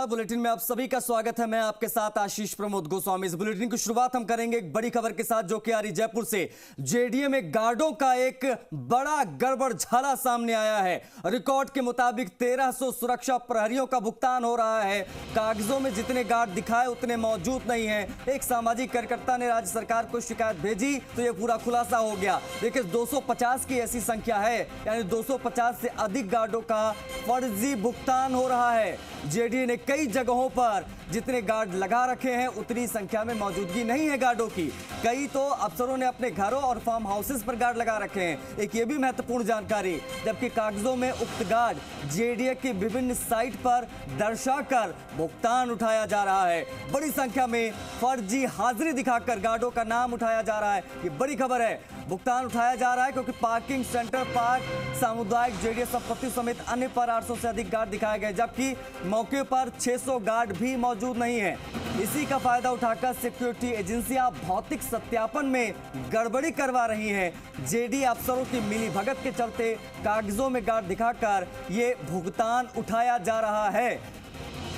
Bulletin में आप सभी का स्वागत है। मैं आपके साथ आशीष प्रमोद गोस्वामी। इस बुलेटिन की शुरुआत हम करेंगे एक बड़ी खबर के साथ जो कि आ रही जयपुर से। जेडीए में गार्डों का एक बड़ा गड़बड़ झाला सामने आया है। रिकॉर्ड के मुताबिक 1300 सुरक्षा प्रहरियों का भुगतान हो रहा है। कागजों में जितने गार्ड दिखाए उतने मौजूद नहीं है। एक सामाजिक कार्यकर्ता ने राज्य सरकार को शिकायत भेजी तो यह पूरा खुलासा हो गया। देखिए 250 की ऐसी संख्या है, यानी 250 से अधिक गार्डों का फर्जी भुगतान हो रहा है। जेडीए ने कई जगहों पर जितने गार्ड लगा रखे हैं उतनी संख्या में मौजूदगी नहीं है गार्डों की। कई तो अफसरों ने अपने घरों और फार्म हाउसेस पर गार्ड लगा रखे हैं। एक ये भी महत्वपूर्ण जानकारी, जबकि कागजों में उक्त गार्ड जेडीए की विभिन्न साइट पर दर्शाकर भुगतान उठाया जा रहा है। बड़ी संख्या में फर्जी हाजिरी दिखाकर गार्डों का नाम उठाया जा रहा है। ये बड़ी खबर है। भुगतान उठाया जा रहा है क्योंकि पार्किंग सेंटर, पार्क, सामुदायिक जेडीए संपत्ति समेत अन्य पर 800 से अधिक गार्ड दिखाए गए, जबकि मौके पर 600 गार्ड भी मौजूद नहीं है। इसी का फायदा उठाकर सिक्योरिटी एजेंसियां भौतिक सत्यापन में गड़बड़ी करवा रही हैं। जेडीए अफसरों की मिलीभगत के चलते कागजों में गार्ड दिखाकर ये भुगतान उठाया जा रहा है।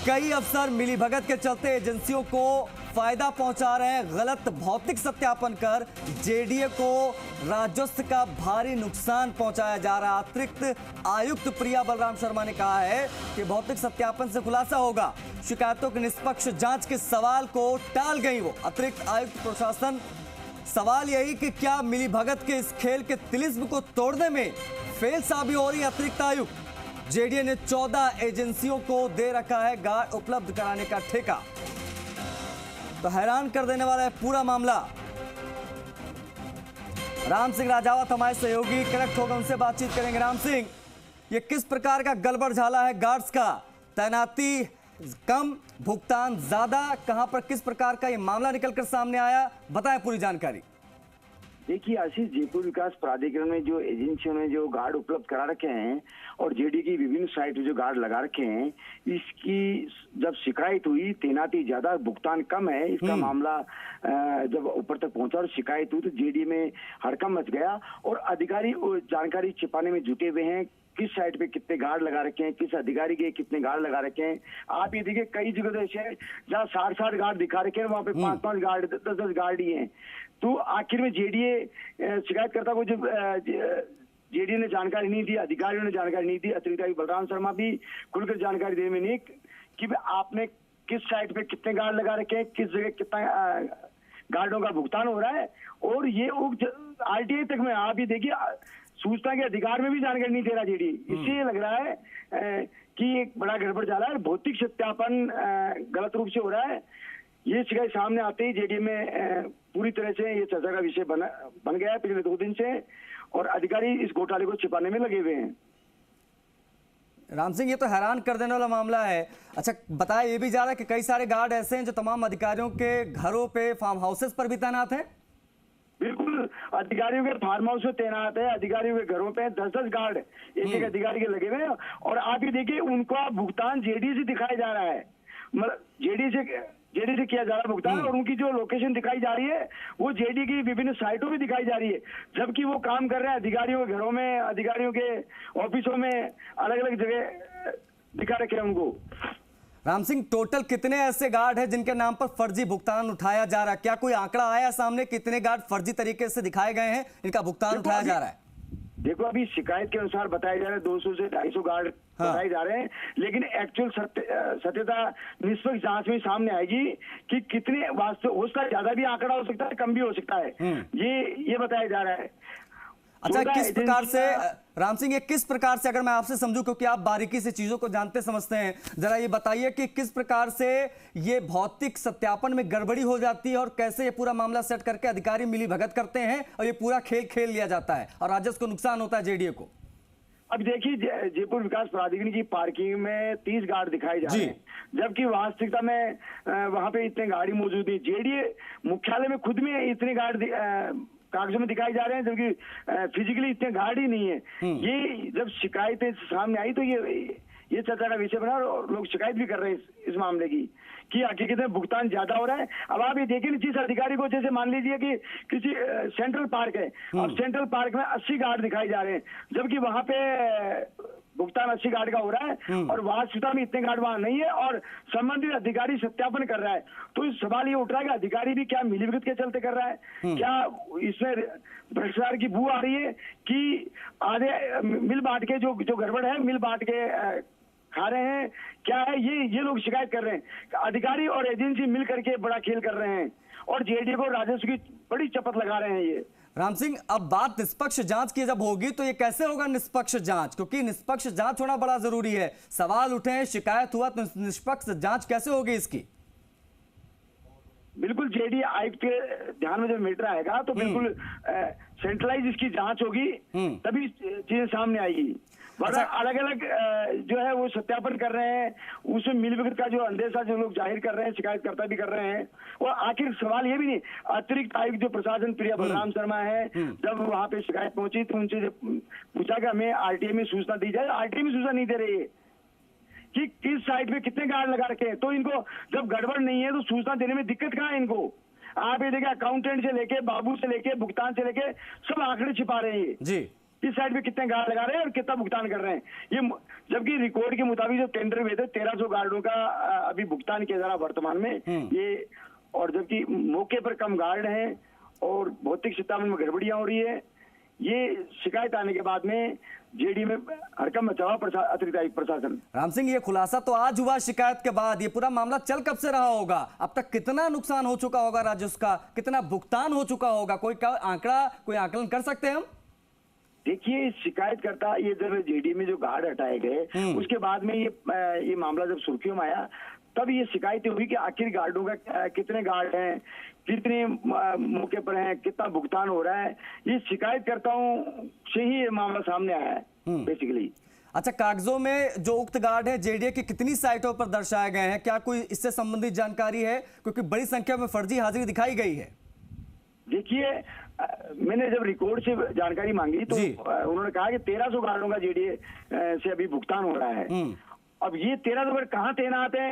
कई अफसर मिलीभगत के चलते एजेंसियों को फायदा पहुंचा रहे हैं। गलत भौतिक सत्यापन कर जेडीए को राजस्व का भारी नुकसान पहुंचाया जा रहा है। अतिरिक्त आयुक्त प्रिया बलराम शर्मा ने कहा है कि भौतिक सत्यापन से खुलासा होगा। शिकायतों की निष्पक्ष जांच के सवाल को टाल गई वो अतिरिक्त आयुक्त प्रशासन। सवाल यही कि क्या मिलीभगत के इस खेल के तिलिस्म को तोड़ने में फेल साबित हो रही अतिरिक्त आयुक्त। जेडीए ने 14 एजेंसियों को दे रखा है गार्ड उपलब्ध कराने का ठेका। तो हैरान कर देने वाला है पूरा मामला। राम सिंह राजावत हमारे सहयोगी कनेक्ट होकर उनसे बातचीत करेंगे। राम सिंह, ये किस प्रकार का गड़बड़ झाला है गार्ड्स का? तैनाती कम, भुगतान ज्यादा, कहां पर किस प्रकार का ये मामला निकलकर सामने आया, बताएं पूरी जानकारी। देखिए आशीष, जयपुर विकास प्राधिकरण में जो एजेंसियों ने जो गार्ड उपलब्ध करा रखे हैं और जेडीए की विभिन्न साइट पे जो गार्ड लगा रखे हैं, इसकी जब शिकायत हुई तैनाती ज्यादा भुगतान कम है, इसका मामला जब ऊपर तक पहुंचा और शिकायत हुई तो जेडीए में हड़कंप मच गया और अधिकारी जानकारी छिपाने में जुटे हुए हैं। किस साइड पे कितने गार्ड लगा रखे हैं, किस अधिकारी के कितने गार्ड लगा रखे हैं। आप ये देखिए कई जगह ऐसे हैं जहाँ 60 गार्ड दिखा रखे हैं, वहाँ पे 5 गार्ड 10 गार्ड ही हैं। तो आखिर में जेडीए शिकायतकर्ता को जब जेडीए ने जानकारी नहीं दी, अधिकारियों ने जानकारी नहीं दी, अतिरिक्त आयुक्त बलराम शर्मा भी खुलकर जानकारी देने में नहीं कि आपने किस साइड पे कितने गार्ड लगा रखे हैं, किस जगह कितना गार्डों का भुगतान हो रहा है। और ये आरटीआई तक में आप ये देखिए सूचना के अधिकार में भी जानकारी नहीं दे रहा जेडीए। इससे ये लग रहा है कि एक बड़ा गड़बड़ जा रहा है। भौतिक सत्यापन गलत रूप से हो रहा है। ये शिकायत सामने आते ही जेडीए में पूरी तरह से ये चर्चा का विषय बन गया है पिछले 2 दिन से और अधिकारी इस घोटाले को छिपाने में लगे हुए हैं। राम सिंह, ये तो हैरान कर देने वाला मामला है। अच्छा, बताया ये भी जा रहा है कि कई सारे गार्ड ऐसे हैं जो तमाम अधिकारियों के घरों पे, फार्म हाउसेस पर भी तैनात हैं। बिल्कुल, अधिकारियों के फार्म हाउस में तैनात है, अधिकारियों के घरों पे 10 गार्ड एक अधिकारी के लगे हुए हैं। और आप ये देखिए उनका भुगतान जेडीए से दिखाया जा रहा है, मतलब जेडीए से किया जा रहा है भुगतान। और उनकी जो लोकेशन दिखाई जा रही है वो जेडीए की विभिन्न साइटों में दिखाई जा रही है, जबकि वो काम कर रहे हैं अधिकारियों के घरों में, अधिकारियों के ऑफिसों में, अलग अलग जगह दिखा रखे हैं उनको। राम सिंह, टोटल कितने ऐसे गार्ड हैं जिनके नाम पर फर्जी भुगतान उठाया जा रहा है? क्या कोई आंकड़ा आया सामने कितने गार्ड फर्जी तरीके से दिखाए गए हैं, इनका भुगतान उठाया जा रहा है? देखो अभी शिकायत के अनुसार बताया जा रहा है 200 से 250 गार्ड बताए जा रहे हैं, लेकिन एक्चुअल सत्यता निष्पक्ष जांच में सामने आएगी कि कितने वास्तव हो सकता है, ज्यादा भी आंकड़ा हो सकता है, कम भी हो सकता है। ये बताया जा रहा है। अच्छा, किस प्रकार से राम सिंह, ये किस प्रकार से, अगर मैं आपसे समझूं क्योंकि आप बारीकी से चीजों को जानते समझते हैं, जरा ये बताइए कि किस प्रकार से ये भौतिक सत्यापन में गड़बड़ी हो जाती है और कैसे ये पूरा मामला सेट करके अधिकारी मिली भगत करते हैं और ये पूरा खेल खेल लिया जाता है और राजस्व को नुकसान होता है जेडीए को। अब देखिए जयपुर विकास प्राधिकरण की पार्किंग में 30 गार्ड दिखाए जा रहे हैं, जबकि वास्तविकता में वहां पे इतने गाड़ी मौजूद नहीं। जेडीए मुख्यालय में खुद में इतने गार्ड कागजों में दिखाई जा रहे हैं, जबकि फिजिकली इतने गार्ड ही नहीं है। ये जब शिकायतें सामने आई तो ये चर्चा का विषय बना और लोग शिकायत भी कर रहे हैं इस मामले की कि हकीकत में भुगतान ज्यादा हो रहा है। अब आप ये देखिए जिस अधिकारी को, जैसे मान लीजिए कि किसी सेंट्रल पार्क है, अब सेंट्रल पार्क में 80 गार्ड दिखाई जा रहे हैं, जबकि वहां पे भुगतान 80 गार्ड का हो रहा है और वास्तविकता में इतने गार्ड वहां नहीं है और संबंधित अधिकारी सत्यापन कर रहा है। तो इस सवाल ये उठ रहा है कि अधिकारी भी क्या मिलीभगत के चलते कर रहा है, क्या इसमें भ्रष्टाचार की बू आ रही है कि आधे मिल बांट के जो गड़बड़ है मिल बांट के खा रहे हैं, क्या है ये लोग शिकायत कर रहे हैं। अधिकारी और एजेंसी मिल करके बड़ा खेल कर रहे हैं और जेडीए को राजस्व की बड़ी चपत लगा रहे हैं ये। राम सिंह, अब बात निष्पक्ष जांच की जब होगी तो ये कैसे होगा निष्पक्ष जांच, क्योंकि निष्पक्ष जांच होना बड़ा जरूरी है। सवाल उठे हैं, शिकायत हुआ, तो निष्पक्ष जांच कैसे होगी इसकी? बिल्कुल जेडीए आयुक्त के ध्यान में जब मैटर आएगा तो बिल्कुल सेंट्रलाइज इसकी जांच होगी, तभी चीजें सामने आएगी। वरना अलग अलग जो है वो सत्यापन कर रहे हैं, उसमें मिलीभगत का जो अंदेशा जो लोग जाहिर कर रहे हैं, शिकायतकर्ता भी कर रहे हैं। और आखिर सवाल ये भी नहीं, अतिरिक्त आयुक्त जो प्रशासन प्रिया बलराम शर्मा है, जब वहां पे शिकायत पहुंची तो उनसे जब पूछा कि हमें आरटीआई में सूचना दी जाए, आरटीआई में सूचना नहीं दे रही है कि किस साइट पे कितने गार्ड लगा रखे हैं। तो इनको जब गड़बड़ नहीं है तो सूचना देने में दिक्कत कहाँ है इनको। आप ये देखिए, अकाउंटेंट से लेके बाबू से लेके भुगतान से लेके सब आंकड़े छिपा रहे हैं जी, किस साइड पे कितने गार्ड लगा रहे हैं और कितना भुगतान कर रहे हैं ये। जबकि रिकॉर्ड के मुताबिक जो टेंडर हुए थे 1300 गार्डों का अभी भुगतान किया जा रहा वर्तमान में ये, और जबकि मौके पर कम गार्ड हैं और भौतिक सत्यापन में गड़बड़ियां हो रही है। ये शिकायत आने के बाद में जेडी में हड़कंप मचा हुआ अतिरिक्त आयुक्त प्रशासन। राम सिंह, ये खुलासा तो आज हुआ शिकायत के बाद, ये पूरा मामला चल कब से रहा होगा? अब तक कितना नुकसान हो चुका होगा राजस्व का, कितना भुगतान हो चुका होगा? कोई आंकलन कर सकते हैं हम? देखिए, शिकायतकर्ता ये जब जेडी में जो गार्ड हटाए गए उसके बाद में ये मामला जब सुर्खियों में आया तब ये शिकायत हुई कि आखिर गार्डों का कितने गार्ड हैं, कितने मौके पर हैं, कितना भुगतान हो रहा है। ये शिकायतकर्ताओं से ही ये मामला सामने आया है बेसिकली। अच्छा, कागजों में जो उक्त गार्ड है जेडीए की कितनी साइटों पर दर्शाए गए हैं, क्या कोई इससे संबंधित जानकारी है? क्योंकि बड़ी संख्या में फर्जी हाजिरी दिखाई गई है। देखिए, मैंने जब रिकॉर्ड से जानकारी मांगी तो उन्होंने कहा कि 1300 गार्डों का जेडीए से अभी भुगतान हो रहा है। अब ये 1300 गार्ड कहाँ तैनात है?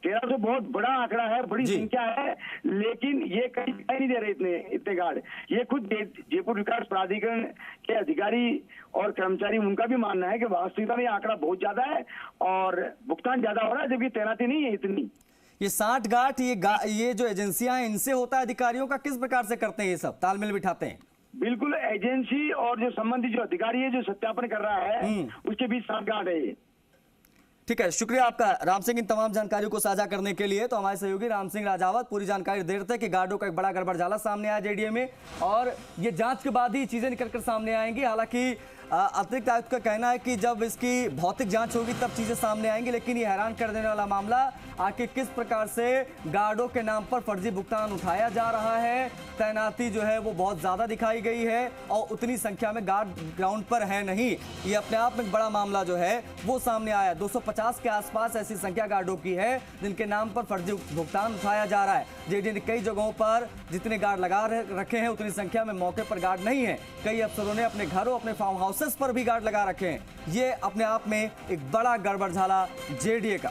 1300 बहुत बड़ा आंकड़ा है, बड़ी संख्या है, लेकिन ये कहीं दिखाई नहीं दे रहे इतने गार्ड। ये खुद जयपुर विकास प्राधिकरण के अधिकारी और कर्मचारी, उनका भी मानना है कि वास्तविकता में आंकड़ा बहुत ज्यादा है और भुगतान ज्यादा हो रहा है, जबकि तैनाती नहीं है इतनी। ये 60 गार्ड ये जो एजेंसियां हैं इनसे होता है अधिकारियों का? किस प्रकार से करते हैं ये सब, तालमेल बिठाते हैं? बिल्कुल, एजेंसी और जो संबंधित जो अधिकारी है जो सत्यापन कर रहा है उसके बीच 60 गार्ड है ये। ठीक है, शुक्रिया आपका राम सिंह इन तमाम जानकारियों को साझा करने के लिए। तो हमारे सहयोगी राम सिंह राजावत पूरी जानकारी दे रहे थे कि गार्डों का एक बड़ा गड़बड़झाला सामने आया जेडीए में और ये जांच के बाद ही चीजें निकलकर सामने आएंगी। हालांकि अतिरिक्त आयुक्त का कहना है कि जब इसकी भौतिक जांच होगी तब चीजें सामने आएंगी, लेकिन ये हैरान कर देने वाला मामला आखिर किस प्रकार से गार्डों के नाम पर फर्जी भुगतान उठाया जा रहा है। तैनाती जो है वो बहुत ज्यादा दिखाई गई है और उतनी संख्या में गार्ड ग्राउंड पर है नहीं। ये अपने आप में एक बड़ा मामला जो है वो सामने आया। 250 के आसपास ऐसी संख्या गार्डों की है जिनके नाम पर फर्जी भुगतान उठाया जा रहा है। जेडीए ने कई जगहों पर जितने गार्ड लगा रखे हैं उतनी संख्या में मौके पर गार्ड नहीं है। कई अफसरों ने अपने घरों, अपने फार्म हाउसेस पर भी गार्ड लगा रखे हैं। ये अपने आप में एक बड़ा गड़बड़झाला जेडीए का।